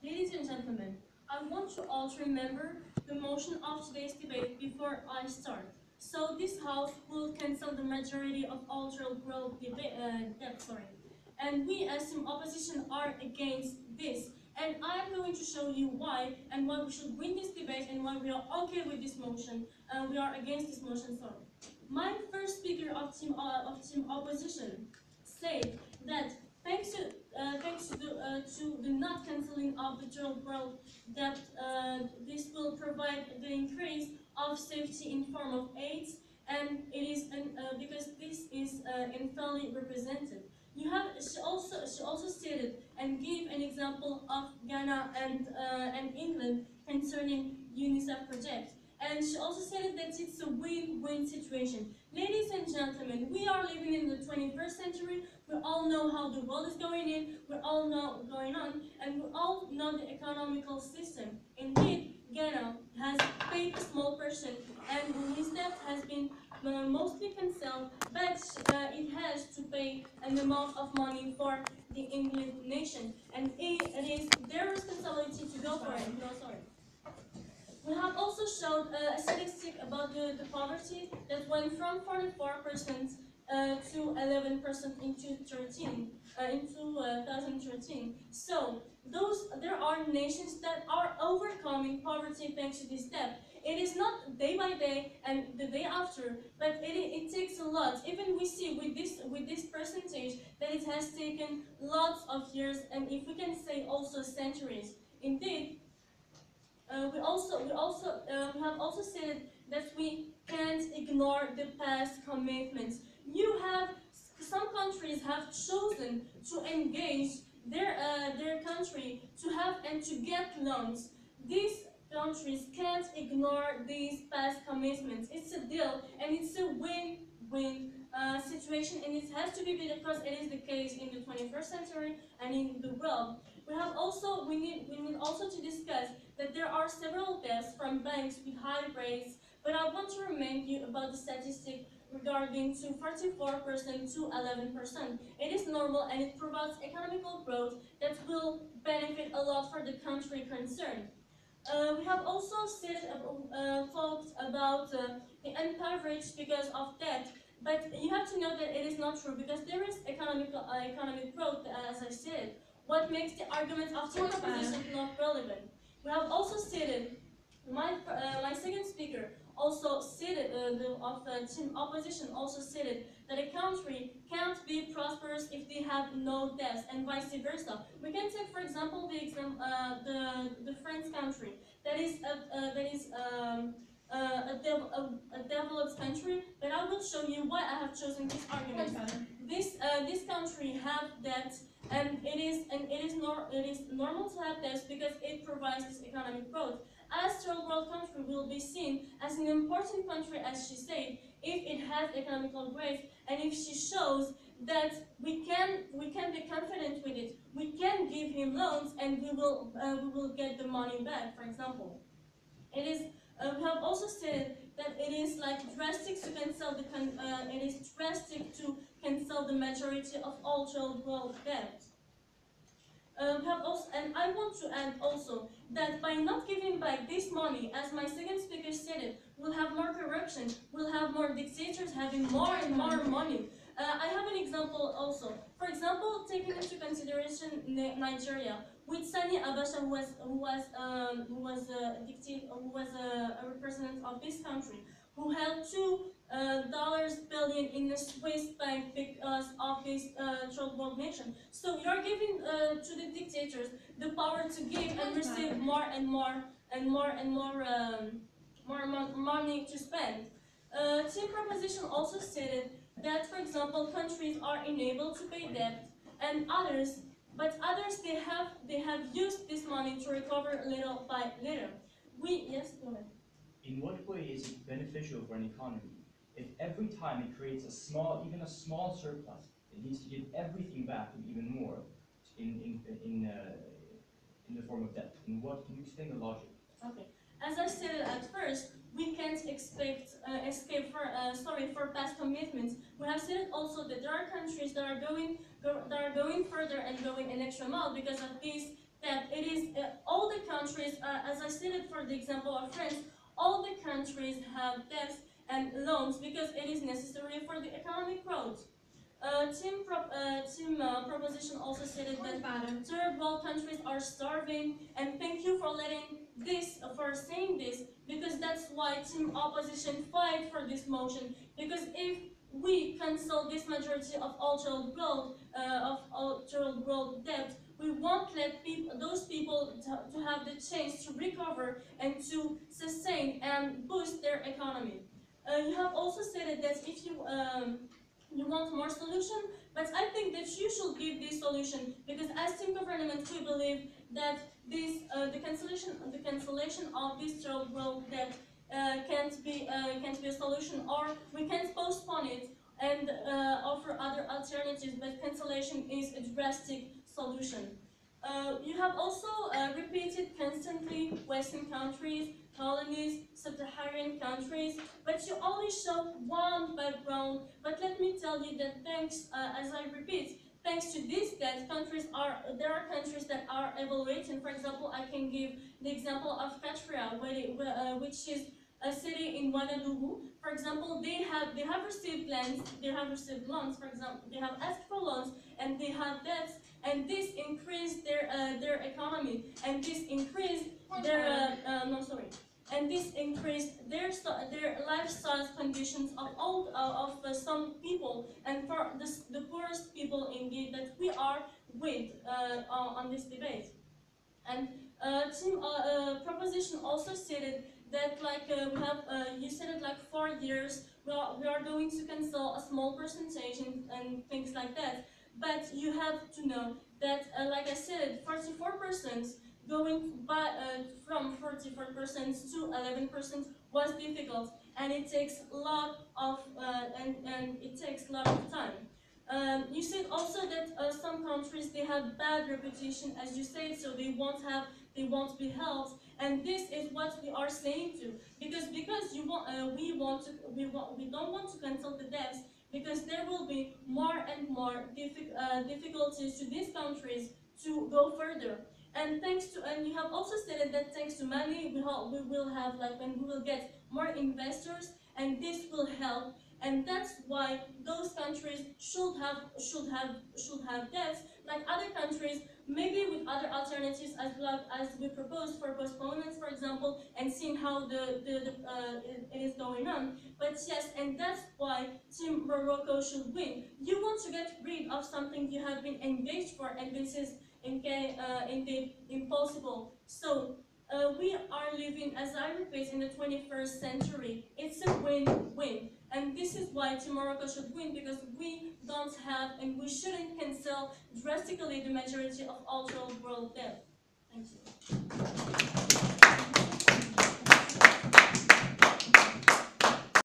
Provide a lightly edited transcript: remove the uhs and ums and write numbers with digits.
Ladies and gentlemen, I want you all to remember the motion of today's debate before I start. So this House will cancel the majority of altered growth debt, and we as team opposition are against this. And I'm going to show you why and why we should win this debate and why we are okay with this motion. We are against this motion. Sorry. My first speaker of team opposition said that thanks to the not cancelling of the third world that this will provide the increase of safety in form of AIDS, and it is because this is unfairly represented. She also stated and gave an example of Ghana and England concerning UNICEF project. And she also said that it's a win-win situation. Ladies and gentlemen, we are living in the 21st century. We all know how the world is going in. We all know what's going on, and we all know the economical system. Indeed, Ghana has paid a small portion, and UNICEF has been mostly cancelled, but it has to pay an amount of money for the English nation, and it is their responsibility to go for it. No, sorry. We have also showed a statistic about the poverty that went from 44% to 11% in 2013. So there are nations that are overcoming poverty thanks to this step. It is not day by day and the day after, but it takes a lot. Even we see with this percentage that it has taken lots of years, and if we can say also centuries. Indeed, we have also said that we can't ignore the past commitments. Some countries have chosen to engage their country to have and to get loans. These countries can't ignore these past commitments. It's a deal and it's a win-win situation, and it has to be because it is the case in the 21st century and in the world. We need also to discuss that there are several tests from banks with high rates, but I want to remind you about the statistic regarding to 44% to 11%. It is normal and it provides economical growth that will benefit a lot for the country concerned. We have also talked about the impoverished because of debt, but you have to know that it is not true because there is economic growth, as I said. What makes the argument of team opposition not relevant? We have also stated, my second speaker also stated, team opposition also stated that a country can't be prosperous if they have no debts, and vice versa. We can take, for example, the French country that is a developed country, but I will show you why I have chosen this argument. This country have debt, and it is normal to have debts because it provides this economic growth. As third world country will be seen as an important country, as she said, if it has economical growth, and if she shows that we can be confident with it, we can give him loans, and we will get the money back. For example, it is. We have also said that it is like drastic to cancel it is drastic to cancel the majority of all third world debt. And I want to add also that by not giving back this money, as my second speaker stated, we'll have more corruption, we'll have more dictators having more and more money. I have an example also. For example, taking into consideration Nigeria, with Sani Abacha, who was a representative of this country, who held $2 billion in the Swiss bank because of this third world nation. So you're giving to the dictators the power to give and receive more and more money to spend. Team proposition also stated that, for example, countries are unable to pay debt, and others they have used this money to recover little by little. Yes, go ahead. In what way is it beneficial for an economy if every time it creates even a small surplus, it needs to give everything back and even more in the form of debt? Can you explain the logic? Okay. As I said at first, we can't expect escape for past commitments. We have said also that there are countries that are going further and going an extra mile because of this that it is all the countries, as I stated for the example of France, all the countries have debts and loans because it is necessary for the economic growth. Proposition also stated that third world countries are starving, and thank you for saying this, because that's why team opposition fight for this motion. Because if we cancel this majority of altered world debt, we won't let those people to have the chance to recover and to sustain and boost their economy. You have also stated that if you want more solution, but I think that you should give this solution, because as team government we believe that the cancellation of this third world debt can't be a solution, or we can postpone it and offer other alternatives, but cancellation is a drastic solution. You have also repeated constantly Western countries, colonies, sub-Saharan countries, but you only show one background. But let me tell you that thanks, as I repeat, thanks to this, that there are countries that are evaluating. For example, I can give the example of Katria, which is a city in Ouagadougou. For example, they have received loans. For example, they have asked for loans and they have debts, and this increased their economy, and this increased their lifestyle conditions of some people, and for the poorest people indeed that we are with on this debate. And proposition also stated that we have you said it like 4 years we are going to cancel a small percentage and things like that. But you have to know that, like I said, 44% going from 44% to 11% was difficult, and it takes a lot of time. You said also that some countries they have bad reputation, as you said, so they won't be helped, and this is what we are saying too. Because we don't want to cancel the debts, because there will be more and more difficulties to these countries to go further. And you have also stated that thanks to money, we will get more investors, and this will help. And that's why those countries should have debts like other countries, maybe with other alternatives as we proposed for postponements, for example, and seeing how it is going on. But yes, and that's why Team Morocco should win. You want to get rid of something you have been engaged for, and this is indeed impossible. So we are living, as I repeat, in the 21st century. It's a win-win. And this is why Team Morocco should win, because we don't have and we shouldn't cancel drastically the majority of all world debt. Thank you.